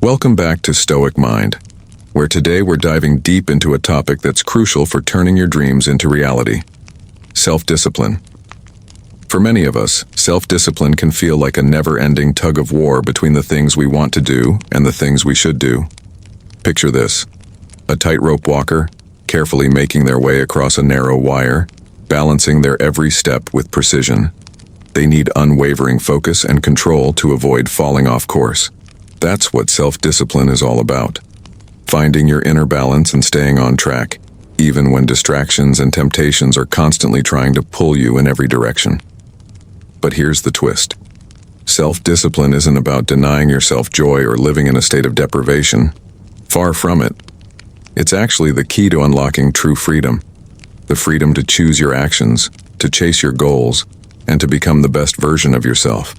Welcome back to Stoic Mind, where today we're diving deep into a topic that's crucial for turning your dreams into reality: self-discipline. For many of us, self-discipline can feel like a never-ending tug of war between the things we want to do and the things we should do. Picture this: a tightrope walker, carefully making their way across a narrow wire, balancing their every step with precision. They need unwavering focus and control to avoid falling off course. That's what self-discipline is all about. Finding your inner balance and staying on track, even when distractions and temptations are constantly trying to pull you in every direction. But here's the twist. Self-discipline isn't about denying yourself joy or living in a state of deprivation. Far from it. It's actually the key to unlocking true freedom. The freedom to choose your actions, to chase your goals, and to become the best version of yourself.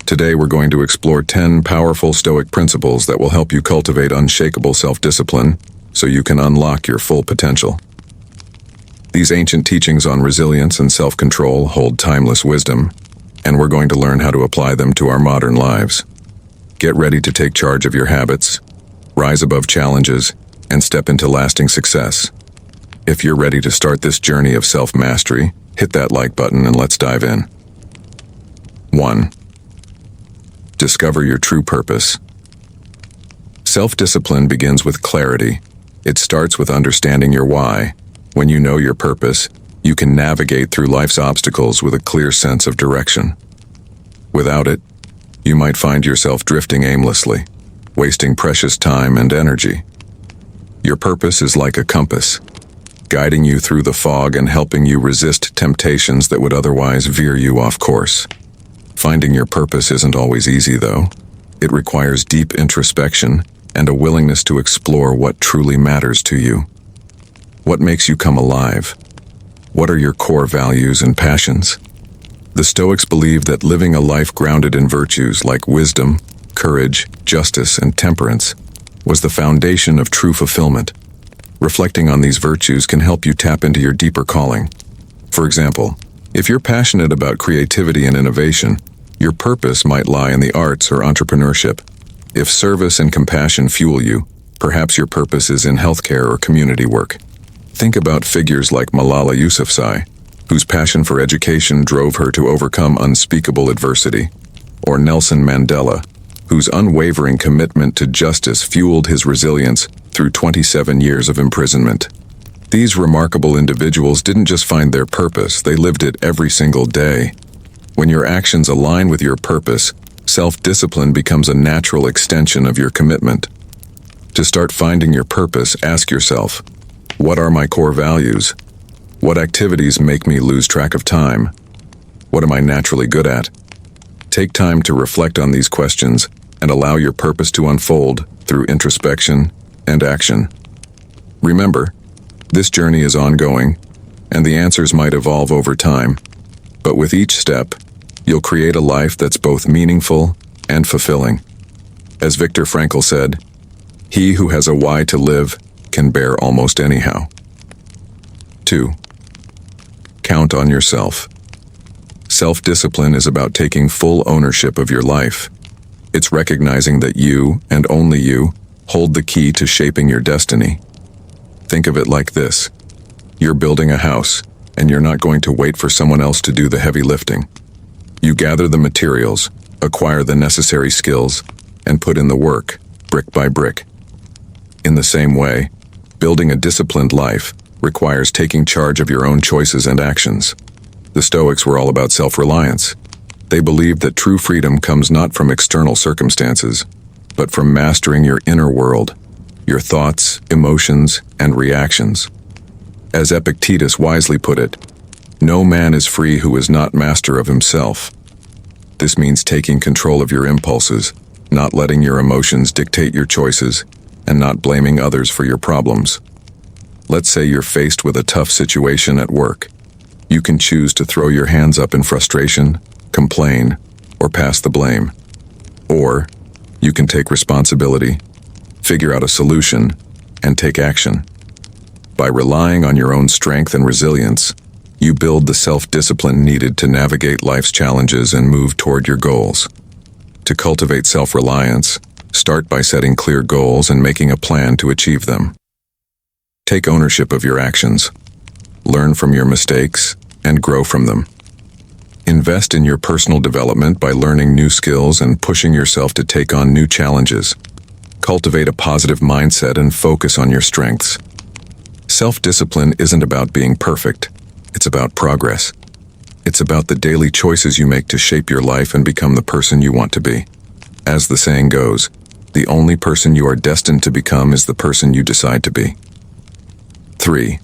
Today we're going to explore 10 powerful Stoic principles that will help you cultivate unshakable self-discipline so you can unlock your full potential. These ancient teachings on resilience and self-control hold timeless wisdom, and we're going to learn how to apply them to our modern lives. Get ready to take charge of your habits, rise above challenges, and step into lasting success. If you're ready to start this journey of self-mastery, hit that like button and let's dive in. 1. Discover your true purpose. Self-discipline begins with clarity. It starts with understanding your why. When you know your purpose, you can navigate through life's obstacles with a clear sense of direction. Without it, you might find yourself drifting aimlessly, wasting precious time and energy. Your purpose is like a compass, guiding you through the fog and helping you resist temptations that would otherwise veer you off course. Finding your purpose isn't always easy, though. It requires deep introspection and a willingness to explore what truly matters to you. What makes you come alive? What are your core values and passions? The Stoics believed that living a life grounded in virtues like wisdom, courage, justice, and temperance was the foundation of true fulfillment. Reflecting on these virtues can help you tap into your deeper calling. For example, if you're passionate about creativity and innovation, your purpose might lie in the arts or entrepreneurship. If service and compassion fuel you, perhaps your purpose is in healthcare or community work. Think about figures like Malala Yousafzai, whose passion for education drove her to overcome unspeakable adversity, or Nelson Mandela, whose unwavering commitment to justice fueled his resilience through 27 years of imprisonment. These remarkable individuals didn't just find their purpose, they lived it every single day. When your actions align with your purpose, self-discipline becomes a natural extension of your commitment. To start finding your purpose, ask yourself, what are my core values? What activities make me lose track of time? What am I naturally good at? Take time to reflect on these questions and allow your purpose to unfold through introspection and action. Remember, this journey is ongoing, and the answers might evolve over time. But with each step, you'll create a life that's both meaningful and fulfilling. As Viktor Frankl said, "He who has a why to live can bear almost anyhow." 2. Count on yourself. Self-discipline is about taking full ownership of your life. It's recognizing that you, and only you, hold the key to shaping your destiny. Think of it like this. You're building a house, and you're not going to wait for someone else to do the heavy lifting. You gather the materials, acquire the necessary skills, and put in the work, brick by brick. In the same way, building a disciplined life requires taking charge of your own choices and actions. The Stoics were all about self-reliance. They believed that true freedom comes not from external circumstances, but from mastering your inner world, your thoughts, emotions, and reactions. As Epictetus wisely put it, no man is free who is not master of himself. This means taking control of your impulses, not letting your emotions dictate your choices, and not blaming others for your problems. Let's say you're faced with a tough situation at work. You can choose to throw your hands up in frustration, complain, or pass the blame. Or you can take responsibility, figure out a solution, and take action. By relying on your own strength and resilience, you build the self-discipline needed to navigate life's challenges and move toward your goals. To cultivate self-reliance, Start by setting clear goals and making a plan to achieve them. Take ownership of your actions. Learn from your mistakes and grow from them. Invest in your personal development by learning new skills and pushing yourself to take on new challenges. Cultivate a positive mindset and focus on your strengths. Self-discipline isn't about being perfect. It's about progress. It's about the daily choices you make to shape your life and become the person you want to be. As the saying goes, the only person you are destined to become is the person you decide to be. 3.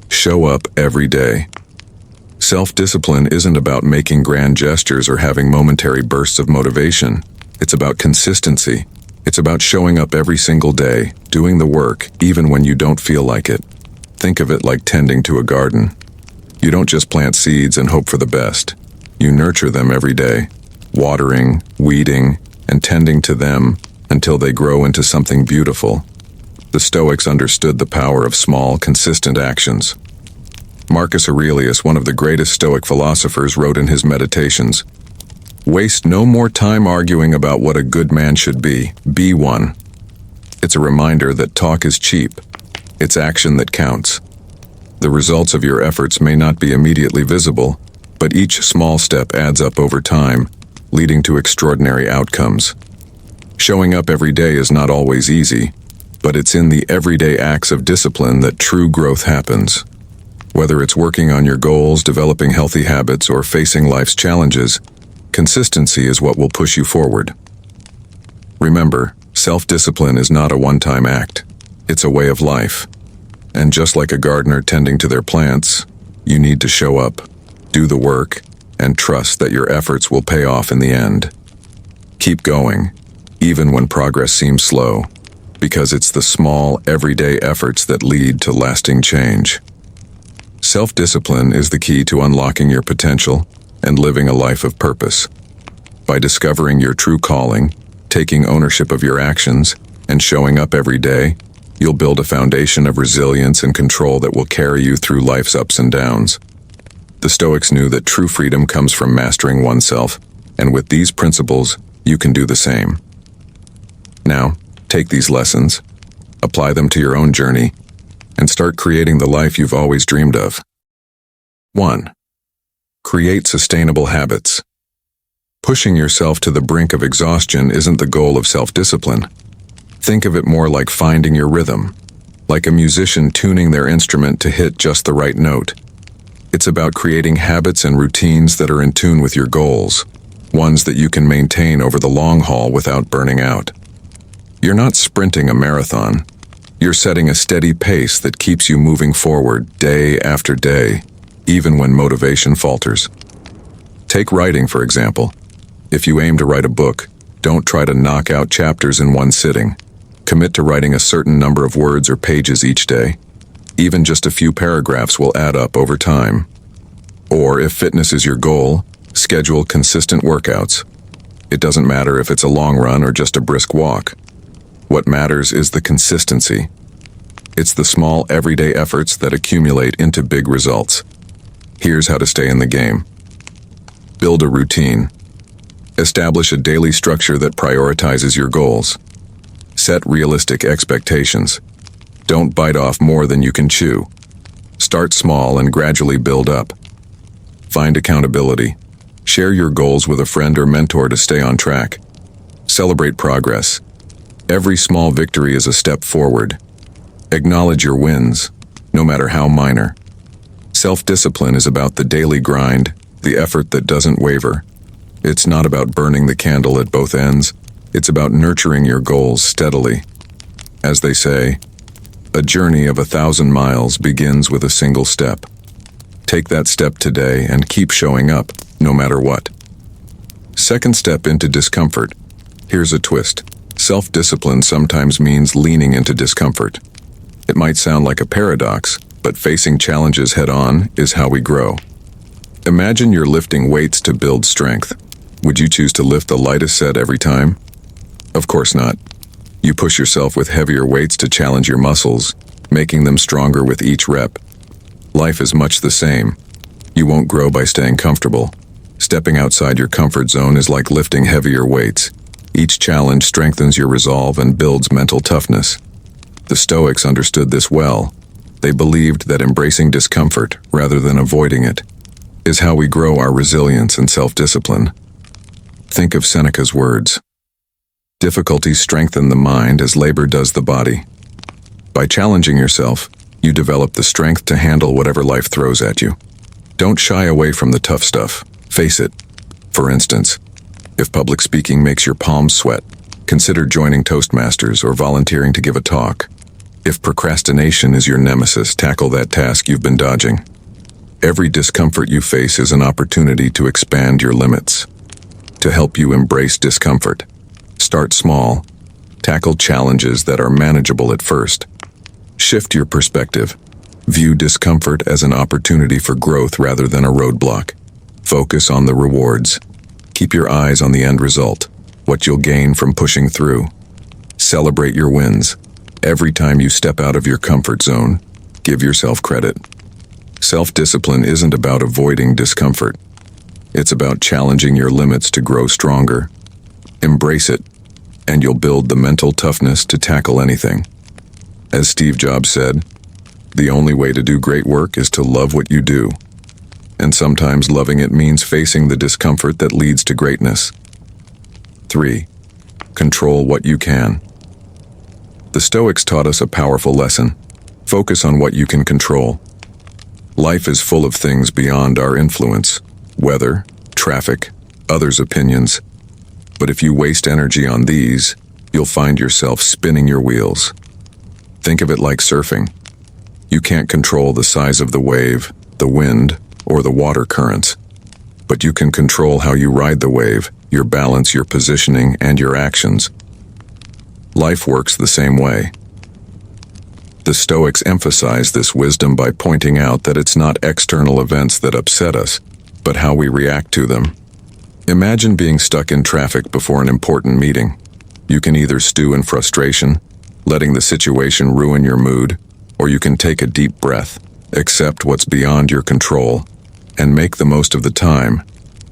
Show up every day. Self-discipline isn't about making grand gestures or having momentary bursts of motivation. It's about consistency. It's about showing up every single day, doing the work, even when you don't feel like it. Think of it like tending to a garden. You don't just plant seeds and hope for the best. You nurture them every day, watering, weeding, and tending to them until they grow into something beautiful. The Stoics understood the power of small, consistent actions. Marcus Aurelius, one of the greatest Stoic philosophers, wrote in his Meditations, "Waste no more time arguing about what a good man should be one." It's a reminder that talk is cheap. It's action that counts. The results of your efforts may not be immediately visible, but each small step adds up over time, leading to extraordinary outcomes. Showing up every day is not always easy, but it's in the everyday acts of discipline that true growth happens. Whether it's working on your goals, developing healthy habits, or facing life's challenges, consistency is what will push you forward. Remember, self-discipline is not a one-time act. It's a way of life. And just like a gardener tending to their plants, you need to show up, do the work, and trust that your efforts will pay off in the end. Keep going, even when progress seems slow, because it's the small, everyday efforts that lead to lasting change. Self-discipline is the key to unlocking your potential and living a life of purpose. By discovering your true calling, taking ownership of your actions, and showing up every day, you'll build a foundation of resilience and control that will carry you through life's ups and downs. The Stoics knew that true freedom comes from mastering oneself, and with these principles, you can do the same. Now, take these lessons, apply them to your own journey, and start creating the life you've always dreamed of. 1. Create sustainable habits. Pushing yourself to the brink of exhaustion isn't the goal of self-discipline. Think of it more like finding your rhythm, like a musician tuning their instrument to hit just the right note. It's about creating habits and routines that are in tune with your goals, ones that you can maintain over the long haul without burning out. You're not sprinting a marathon. You're setting a steady pace that keeps you moving forward day after day, even when motivation falters. Take writing, for example. If you aim to write a book, don't try to knock out chapters in one sitting. Commit to writing a certain number of words or pages each day. Even just a few paragraphs will add up over time. Or if fitness is your goal, schedule consistent workouts. It doesn't matter if it's a long run or just a brisk walk. What matters is the consistency. It's the small, everyday efforts that accumulate into big results. Here's how to stay in the game. Build a routine. Establish a daily structure that prioritizes your goals. Set realistic expectations. Don't bite off more than you can chew. Start small and gradually build up. Find accountability. Share your goals with a friend or mentor to stay on track. Celebrate progress. Every small victory is a step forward. Acknowledge your wins, no matter how minor. Self-discipline is about the daily grind, the effort that doesn't waver. It's not about burning the candle at both ends. It's about nurturing your goals steadily. As they say, a journey of 1,000 miles begins with a single step. Take that step today and keep showing up, no matter what. Second step into discomfort. Here's a twist. Self-discipline sometimes means leaning into discomfort. It might sound like a paradox, but facing challenges head-on is how we grow. Imagine you're lifting weights to build strength. Would you choose to lift the lightest set every time? Of course not. You push yourself with heavier weights to challenge your muscles, making them stronger with each rep. Life is much the same. You won't grow by staying comfortable. Stepping outside your comfort zone is like lifting heavier weights. Each challenge strengthens your resolve and builds mental toughness. The Stoics understood this well. They believed that embracing discomfort, rather than avoiding it, is how we grow our resilience and self-discipline. Think of Seneca's words. Difficulties strengthen the mind as labor does the body. By challenging yourself, you develop the strength to handle whatever life throws at you. Don't shy away from the tough stuff. Face it. For instance, if public speaking makes your palms sweat, consider joining Toastmasters or volunteering to give a talk. If procrastination is your nemesis, tackle that task you've been dodging. Every discomfort you face is an opportunity to expand your limits. To help you embrace discomfort, start small. Tackle challenges that are manageable at first. Shift your perspective. View discomfort as an opportunity for growth rather than a roadblock. Focus on the rewards. Keep your eyes on the end result, what you'll gain from pushing through. Celebrate your wins. Every time you step out of your comfort zone, give yourself credit. Self-discipline isn't about avoiding discomfort. It's about challenging your limits to grow stronger. Embrace it, and you'll build the mental toughness to tackle anything. As Steve Jobs said, the only way to do great work is to love what you do. And sometimes loving it means facing the discomfort that leads to greatness. 3. Control what you can. The Stoics taught us a powerful lesson. Focus on what you can control. Life is full of things beyond our influence. Weather, traffic, others' opinions. But if you waste energy on these, you'll find yourself spinning your wheels. Think of it like surfing. You can't control the size of the wave, the wind, or the water currents. But you can control how you ride the wave, your balance, your positioning, and your actions. Life works the same way. The Stoics emphasize this wisdom by pointing out that it's not external events that upset us, but how we react to them. Imagine being stuck in traffic before an important meeting. You can either stew in frustration, letting the situation ruin your mood, or you can take a deep breath, accept what's beyond your control, and make the most of the time,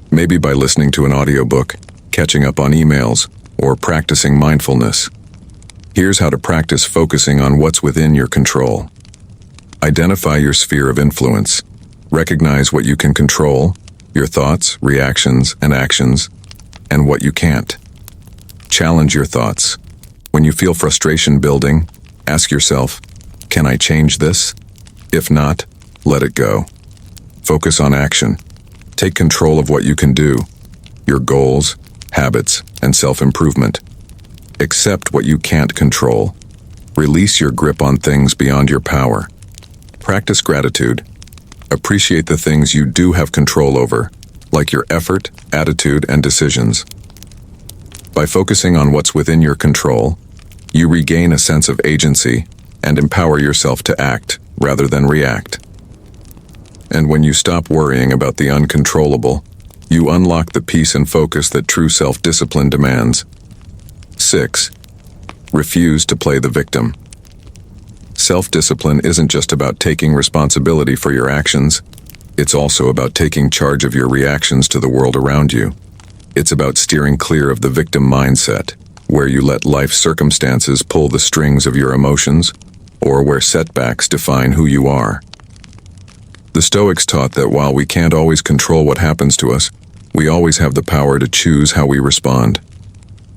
maybe by listening to an audiobook, catching up on emails, or practicing mindfulness. Here's how to practice focusing on what's within your control. Identify your sphere of influence. Recognize what you can control, your thoughts, reactions, and actions, and what you can't. Challenge your thoughts. When you feel frustration building, ask yourself, can I change this? If not, let it go. Focus on action. Take control of what you can do, your goals, habits, and self-improvement. Accept what you can't control. Release your grip on things beyond your power. Practice gratitude. Appreciate the things you do have control over, like your effort, attitude, and decisions. By focusing on what's within your control, you regain a sense of agency and empower yourself to act rather than react. And when you stop worrying about the uncontrollable, you unlock the peace and focus that true self-discipline demands. 6. Refuse to play the victim. Self-discipline isn't just about taking responsibility for your actions. It's also about taking charge of your reactions to the world around you. It's about steering clear of the victim mindset, where you let life circumstances pull the strings of your emotions, or where setbacks define who you are. The Stoics taught that while we can't always control what happens to us, we always have the power to choose how we respond.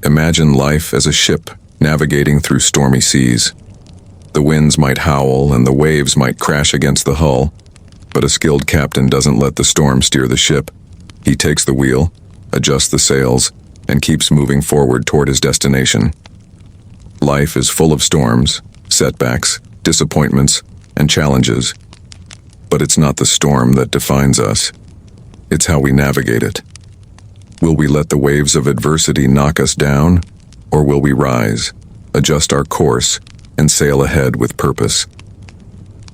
Imagine life as a ship navigating through stormy seas. The winds might howl and the waves might crash against the hull, but a skilled captain doesn't let the storm steer the ship. He takes the wheel, adjusts the sails, and keeps moving forward toward his destination. Life is full of storms, setbacks, disappointments, and challenges. But it's not the storm that defines us. It's how we navigate it. Will we let the waves of adversity knock us down, or will we rise, adjust our course, and sail ahead with purpose?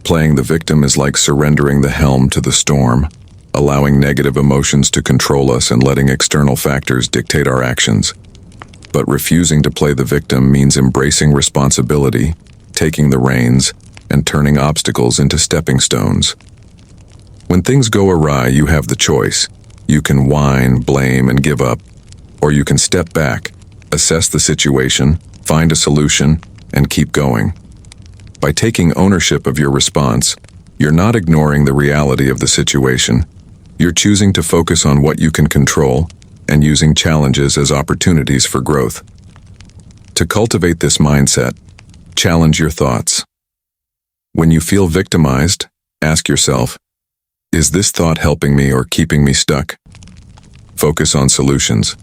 Playing the victim is like surrendering the helm to the storm, allowing negative emotions to control us and letting external factors dictate our actions. But refusing to play the victim means embracing responsibility, taking the reins, and turning obstacles into stepping stones. When things go awry, you have the choice. You can whine, blame, and give up, or you can step back, Assess the situation, find a solution, and keep going. By taking ownership of your response, you're not ignoring the reality of the situation. You're choosing to focus on what you can control and using challenges as opportunities for growth. To cultivate this mindset, challenge your thoughts. When you feel victimized, ask yourself, is this thought helping me or keeping me stuck? Focus on solutions.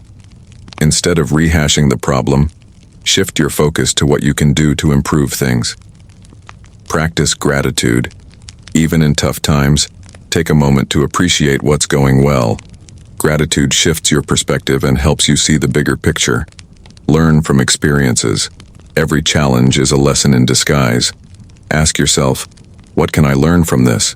Instead of rehashing the problem, shift your focus to what you can do to improve things. Practice gratitude. Even in tough times, take a moment to appreciate what's going well. Gratitude shifts your perspective and helps you see the bigger picture. Learn from experiences. Every challenge is a lesson in disguise. Ask yourself, what can I learn from this?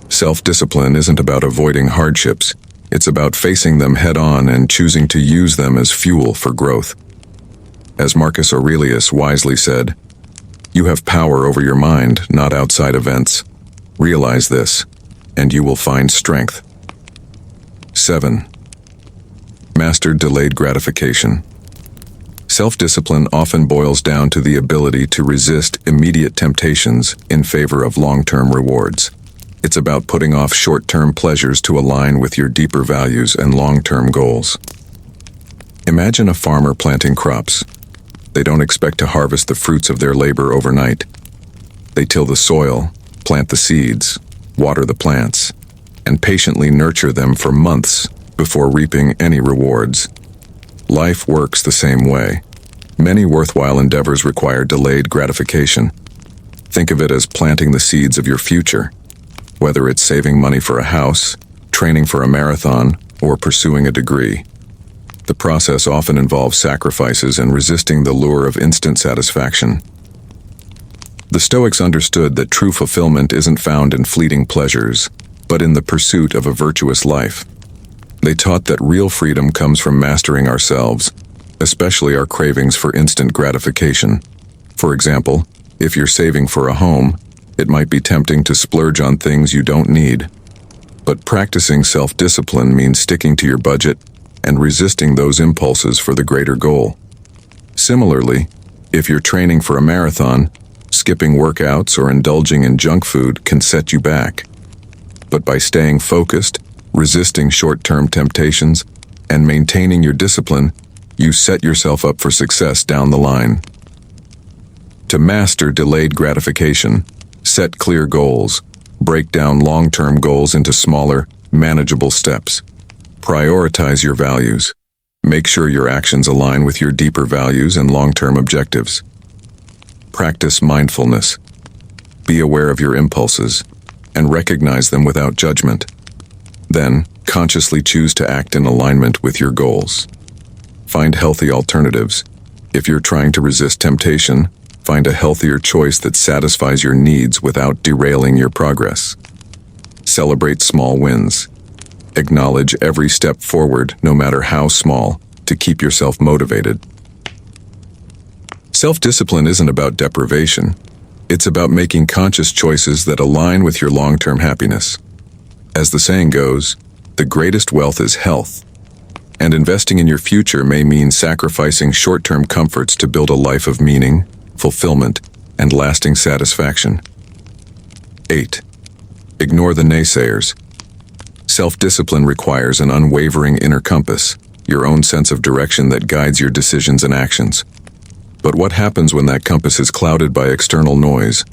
Self-discipline isn't about avoiding hardships. It's about facing them head-on and choosing to use them as fuel for growth. As Marcus Aurelius wisely said, you have power over your mind, not outside events. Realize this, and you will find strength. 7. Master delayed gratification. Self-discipline often boils down to the ability to resist immediate temptations in favor of long-term rewards. It's about putting off short-term pleasures to align with your deeper values and long-term goals. Imagine a farmer planting crops. They don't expect to harvest the fruits of their labor overnight. They till the soil, plant the seeds, water the plants, and patiently nurture them for months before reaping any rewards. Life works the same way. Many worthwhile endeavors require delayed gratification. Think of it as planting the seeds of your future. Whether it's saving money for a house, training for a marathon, or pursuing a degree. The process often involves sacrifices and resisting the lure of instant satisfaction. The Stoics understood that true fulfillment isn't found in fleeting pleasures, but in the pursuit of a virtuous life. They taught that real freedom comes from mastering ourselves, especially our cravings for instant gratification. For example, if you're saving for a home, it might be tempting to splurge on things you don't need. But practicing self-discipline means sticking to your budget and resisting those impulses for the greater goal. Similarly, if you're training for a marathon, skipping workouts or indulging in junk food can set you back. But by staying focused, resisting short-term temptations, and maintaining your discipline, you set yourself up for success down the line. To master delayed gratification, set clear goals. Break down long-term goals into smaller, manageable steps. Prioritize your values. Make sure your actions align with your deeper values and long-term objectives. Practice mindfulness. Be aware of your impulses and recognize them without judgment. Then, consciously choose to act in alignment with your goals. Find healthy alternatives. If you're trying to resist temptation, find a healthier choice that satisfies your needs without derailing your progress. Celebrate small wins. Acknowledge every step forward, no matter how small, to keep yourself motivated. Self-discipline isn't about deprivation. It's about making conscious choices that align with your long-term happiness. As the saying goes, the greatest wealth is health. And investing in your future may mean sacrificing short-term comforts to build a life of meaning, fulfillment, and lasting satisfaction. 8. Ignore the naysayers. Self-discipline requires an unwavering inner compass, your own sense of direction that guides your decisions and actions. But what happens when that compass is clouded by external noise,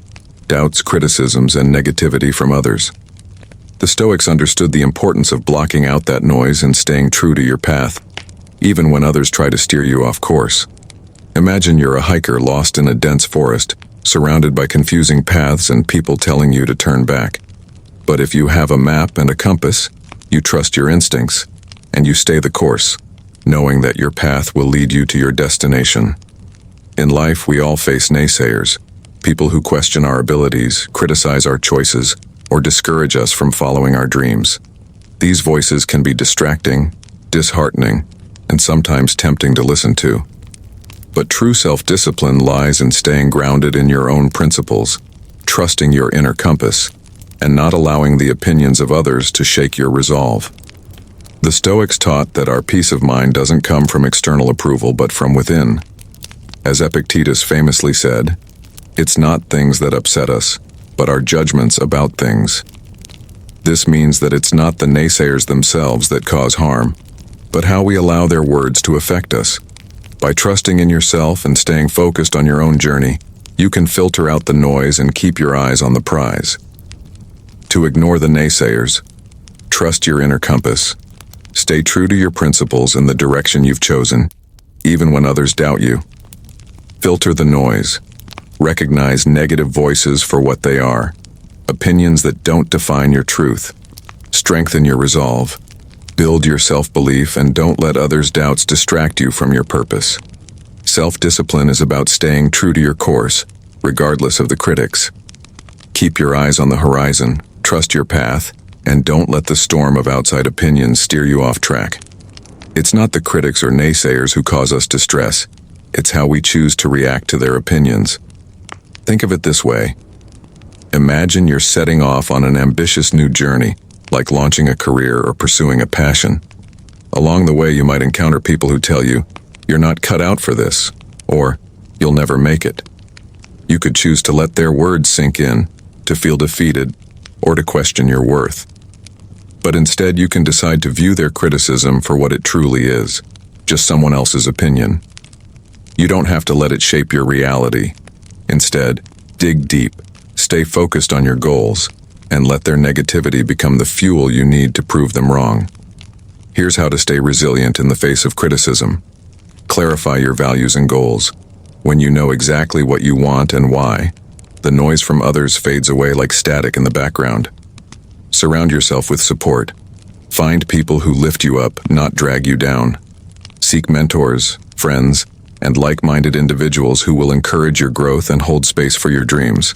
doubts, criticisms, and negativity from others? The Stoics understood the importance of blocking out that noise and staying true to your path, even when others try to steer you off course. Imagine you're a hiker lost in a dense forest, surrounded by confusing paths and people telling you to turn back. But if you have a map and a compass, you trust your instincts, and you stay the course, knowing that your path will lead you to your destination. In life, we all face naysayers, people who question our abilities, criticize our choices, or discourage us from following our dreams. These voices can be distracting, disheartening, and sometimes tempting to listen to. But true self-discipline lies in staying grounded in your own principles, trusting your inner compass, and not allowing the opinions of others to shake your resolve. The Stoics taught that our peace of mind doesn't come from external approval but from within. As Epictetus famously said, "It's not things that upset us, but our judgments about things." This means that it's not the naysayers themselves that cause harm, but how we allow their words to affect us. By trusting in yourself and staying focused on your own journey, you can filter out the noise and keep your eyes on the prize. To ignore the naysayers, trust your inner compass. Stay true to your principles and the direction you've chosen, even when others doubt you. Filter the noise. Recognize negative voices for what they are, opinions that don't define your truth. Strengthen your resolve. Build your self-belief and don't let others' doubts distract you from your purpose. Self-discipline is about staying true to your course, regardless of the critics. Keep your eyes on the horizon, trust your path, and don't let the storm of outside opinions steer you off track. It's not the critics or naysayers who cause us distress, it's how we choose to react to their opinions. Think of it this way. Imagine you're setting off on an ambitious new journey, like launching a career or pursuing a passion. Along the way, you might encounter people who tell you, "You're not cut out for this," or "You'll never make it." You could choose to let their words sink in, to feel defeated, or to question your worth. But instead, you can decide to view their criticism for what it truly is, just someone else's opinion. You don't have to let it shape your reality. Instead, dig deep, stay focused on your goals, and let their negativity become the fuel you need to prove them wrong. Here's how to stay resilient in the face of criticism. Clarify your values and goals. When you know exactly what you want and why, the noise from others fades away like static in the background. Surround yourself with support. Find people who lift you up, not drag you down. Seek mentors, friends, and like-minded individuals who will encourage your growth and hold space for your dreams.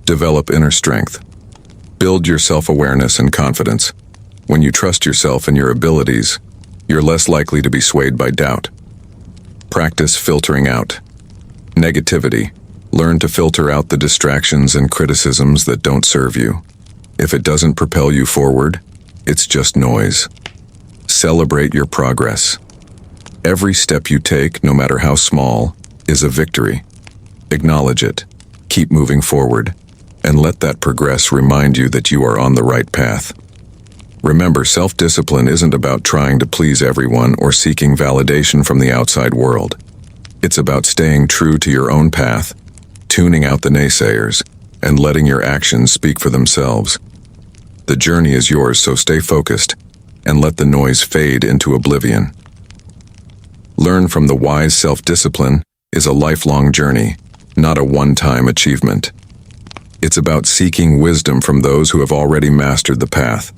Develop inner strength. Build your self-awareness and confidence. When you trust yourself and your abilities, you're less likely to be swayed by doubt. Practice filtering out negativity. Learn to filter out the distractions and criticisms that don't serve you. If it doesn't propel you forward, it's just noise. Celebrate your progress. Every step you take, no matter how small, is a victory. Acknowledge it, keep moving forward, and let that progress remind you that you are on the right path. Remember, self-discipline isn't about trying to please everyone or seeking validation from the outside world. It's about staying true to your own path, tuning out the naysayers, and letting your actions speak for themselves. The journey is yours, so stay focused and let the noise fade into oblivion. Learn from the wise. Self-discipline is a lifelong journey, not a one-time achievement. It's about seeking wisdom from those who have already mastered the path.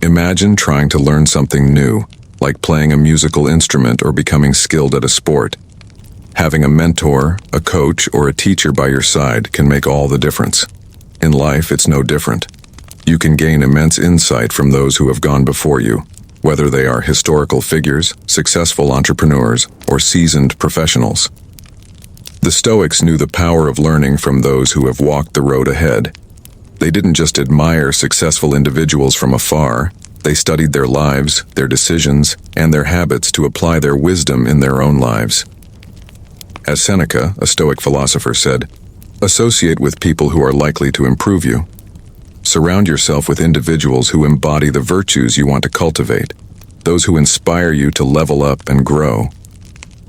Imagine trying to learn something new, like playing a musical instrument or becoming skilled at a sport. Having a mentor, a coach, or a teacher by your side can make all the difference. In life, it's no different. You can gain immense insight from those who have gone before you, whether they are historical figures, successful entrepreneurs, or seasoned professionals. The Stoics knew the power of learning from those who have walked the road ahead. They didn't just admire successful individuals from afar, they studied their lives, their decisions, and their habits to apply their wisdom in their own lives. As Seneca, a Stoic philosopher, said, "Associate with people who are likely to improve you." Surround yourself with individuals who embody the virtues you want to cultivate, those who inspire you to level up and grow.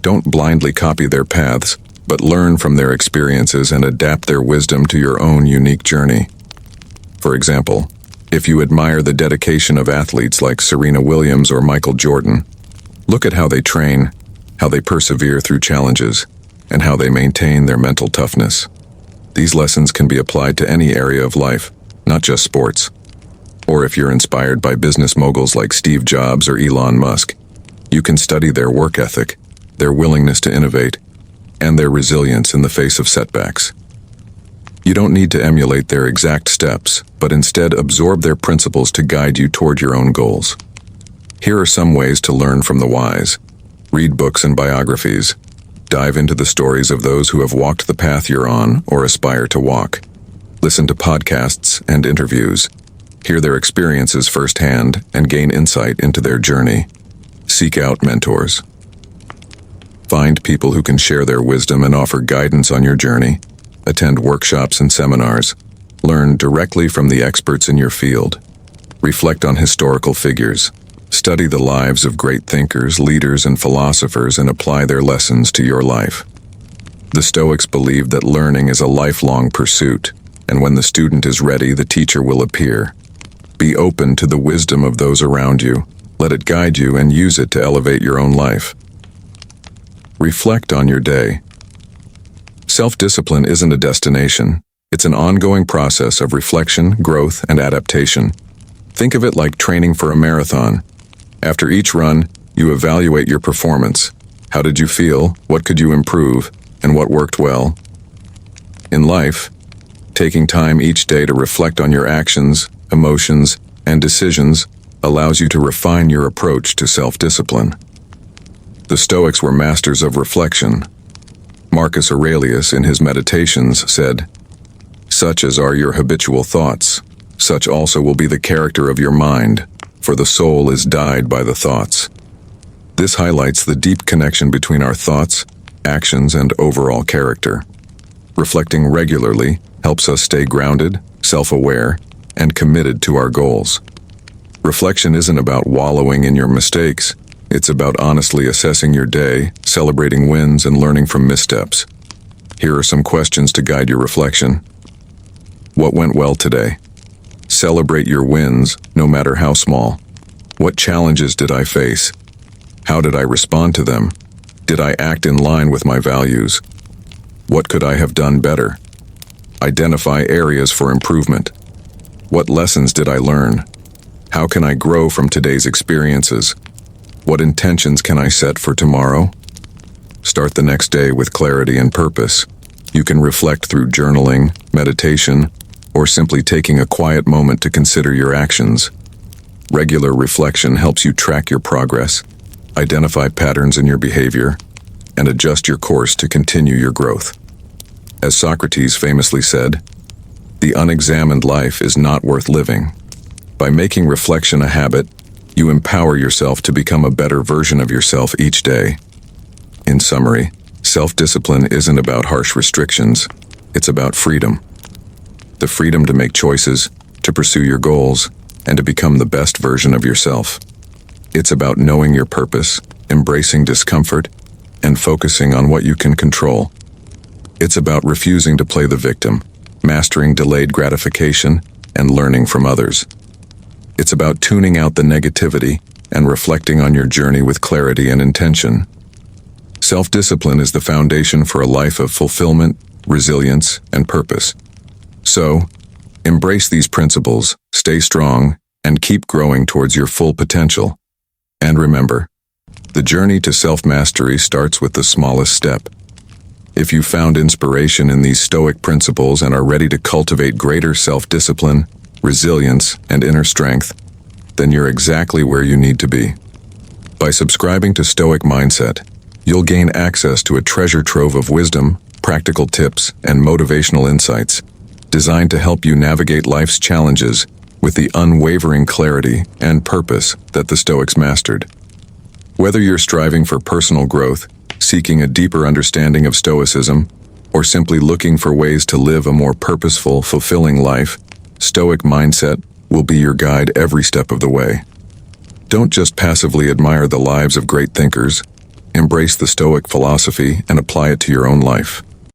Don't blindly copy their paths, but learn from their experiences and adapt their wisdom to your own unique journey. For example, if you admire the dedication of athletes like Serena Williams or Michael Jordan, look at how they train, how they persevere through challenges, and how they maintain their mental toughness. These lessons can be applied to any area of life, not just sports. Or if you're inspired by business moguls like Steve Jobs or Elon Musk, you can study their work ethic, their willingness to innovate, and their resilience in the face of setbacks. You don't need to emulate their exact steps, but instead absorb their principles to guide you toward your own goals. Here are some ways to learn from the wise. Read books and biographies. Dive into the stories of those who have walked the path you're on or aspire to walk. Listen to podcasts and interviews. Hear their experiences firsthand and gain insight into their journey. Seek out mentors. Find people who can share their wisdom and offer guidance on your journey. Attend workshops and seminars. Learn directly from the experts in your field. Reflect on historical figures. Study the lives of great thinkers, leaders, and philosophers and apply their lessons to your life. The Stoics believed that learning is a lifelong pursuit, and when the student is ready, the teacher will appear. Be open to the wisdom of those around you. Let it guide you and use it to elevate your own life. Reflect on your day. Self-discipline isn't a destination. It's an ongoing process of reflection, growth, and adaptation. Think of it like training for a marathon. After each run, you evaluate your performance. How did you feel? What could you improve? And what worked well? In life, taking time each day to reflect on your actions, emotions, and decisions allows you to refine your approach to self-discipline. The Stoics were masters of reflection. Marcus Aurelius, in his Meditations, said, "Such as are your habitual thoughts, such also will be the character of your mind, for the soul is dyed by the thoughts." This highlights the deep connection between our thoughts, actions, and overall character. Reflecting regularly helps us stay grounded, self-aware, and committed to our goals. Reflection isn't about wallowing in your mistakes. It's about honestly assessing your day, celebrating wins, and learning from missteps. Here are some questions to guide your reflection. What went well today? Celebrate your wins, no matter how small. What challenges did I face? How did I respond to them? Did I act in line with my values? What could I have done better? Identify areas for improvement. What lessons did I learn? How can I grow from today's experiences? What intentions can I set for tomorrow? Start the next day with clarity and purpose. You can reflect through journaling, meditation, or simply taking a quiet moment to consider your actions. Regular reflection helps you track your progress, identify patterns in your behavior, and adjust your course to continue your growth. As Socrates famously said, "The unexamined life is not worth living." By making reflection a habit, you empower yourself to become a better version of yourself each day. In summary, self-discipline isn't about harsh restrictions, it's about freedom. The freedom to make choices, to pursue your goals, and to become the best version of yourself. It's about knowing your purpose, embracing discomfort, and focusing on what you can control. It's about refusing to play the victim, mastering delayed gratification, and learning from others. It's about tuning out the negativity and reflecting on your journey with clarity and intention. Self-discipline is the foundation for a life of fulfillment, resilience, and purpose. So, embrace these principles, stay strong, and keep growing towards your full potential. And remember, the journey to self-mastery starts with the smallest step. If you found inspiration in these Stoic principles and are ready to cultivate greater self-discipline, resilience, and inner strength, then you're exactly where you need to be. By subscribing to Stoic Mindset, you'll gain access to a treasure trove of wisdom, practical tips, and motivational insights designed to help you navigate life's challenges with the unwavering clarity and purpose that the Stoics mastered. Whether you're striving for personal growth, seeking a deeper understanding of Stoicism, or simply looking for ways to live a more purposeful, fulfilling life, Stoic Mindset will be your guide every step of the way. Don't just passively admire the lives of great thinkers, embrace the Stoic philosophy and apply it to your own life.